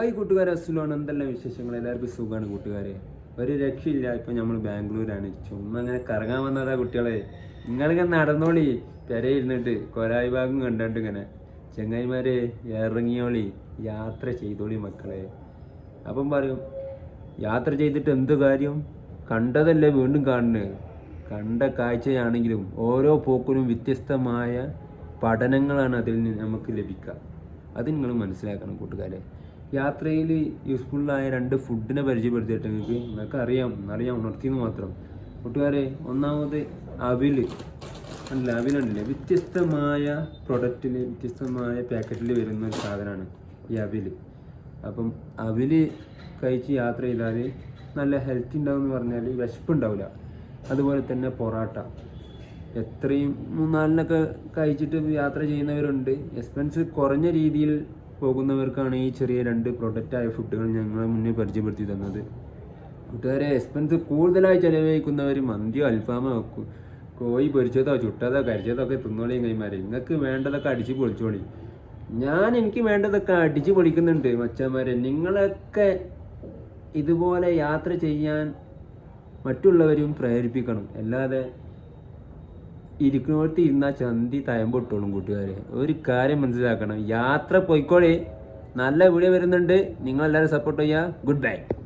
Hi കൂട്ടുകാരെ, അസുഖമാണ്. എന്തെല്ലാം വിശേഷങ്ങൾ? എല്ലാവർക്കും സുഖമാണ് കൂട്ടുകാരെ. ഒരു രക്ഷയില്ല. ഇപ്പം നമ്മൾ ബാംഗ്ലൂരാണ്. ചുമ്മാ അങ്ങനെ കറങ്ങാൻ വന്നതാ കുട്ടികളെ. നിങ്ങളിങ്ങനെ നടന്നോളി, പെരയിരുന്നിട്ട് കൊരായി ഭാഗം കണ്ടിട്ട് ഇങ്ങനെ ചെങ്ങായിമാരെ ഇറങ്ങിയോളി, യാത്ര ചെയ്തോളി മക്കളെ. അപ്പം പറയും, യാത്ര ചെയ്തിട്ട് എന്ത് കാര്യം? കണ്ടതല്ലേ വീണ്ടും കാണുന്നത്. കണ്ട കാഴ്ചയാണെങ്കിലും ഓരോ പോക്കിനും വ്യത്യസ്തമായ പഠനങ്ങളാണ് അതിൽ നിന്ന് നമുക്ക് ലഭിക്കുക. അത് നിങ്ങൾ മനസ്സിലാക്കണം കൂട്ടുകാരെ. യാത്രയിൽ യൂസ്ഫുള്ളായ 2 ഫുഡിനെ പരിചയപ്പെടുത്തിയിട്ട് നിങ്ങൾക്ക് അറിയാം ഉണർത്തിയെന്ന് മാത്രം. കൂട്ടുകാരെ, ഒന്നാമത് അവിലുണ്ടല്ലേ, വ്യത്യസ്തമായ പ്രൊഡക്റ്റിൽ വ്യത്യസ്തമായ പാക്കറ്റിൽ വരുന്ന ഒരു സാധനമാണ് ഈ അവില്. അപ്പം അവില് കഴിച്ച് യാത്ര ചെയ്താൽ നല്ല ഹെൽത്തി ഉണ്ടാവും എന്ന് പറഞ്ഞാൽ വിശപ്പുണ്ടാവില്ല. അതുപോലെ തന്നെ പൊറാട്ട എത്രയും 3-4 കഴിച്ചിട്ട് യാത്ര ചെയ്യുന്നവരുണ്ട്. എക്സ്പെൻസ് കുറഞ്ഞ രീതിയിൽ പോകുന്നവർക്കാണ് ഈ ചെറിയ 2 പ്രൊഡക്റ്റായ ഫുഡുകൾ ഞങ്ങളെ മുന്നേ പരിചയപ്പെടുത്തി തന്നത്. കൂട്ടുകാരെ, എക്സ്പെൻസ് കൂടുതലായി ചിലവഴിക്കുന്നവർ മന്തിയോ അൽഫാമോ കോഴി പൊരിച്ചതോ ചുട്ടതോ കരിച്ചതോ ഒക്കെ തിന്നോളിയും കൈമാരെ. നിങ്ങൾക്ക് വേണ്ടതൊക്കെ അടിച്ച് പൊളിച്ചോളി. എനിക്ക് വേണ്ടതൊക്കെ അടിച്ച് പൊളിക്കുന്നുണ്ട് മച്ചാന്മാരെ. നിങ്ങളൊക്കെ ഇതുപോലെ യാത്ര ചെയ്യാൻ മറ്റുള്ളവരും പ്രേരിപ്പിക്കണം. അല്ലാതെ ഇരിക്കുന്നിടത്ത് ഇരുന്നാൽ ചന്തി തയമ്പൊട്ടോളും. കൂട്ടുകാരെ, ഒരു കാര്യം മനസ്സിലാക്കണം, യാത്ര പോയിക്കോളി. നല്ല വീഡിയോ വരുന്നുണ്ട്, നിങ്ങളെല്ലാവരും സപ്പോർട്ട് ചെയ്യുക. Good bye.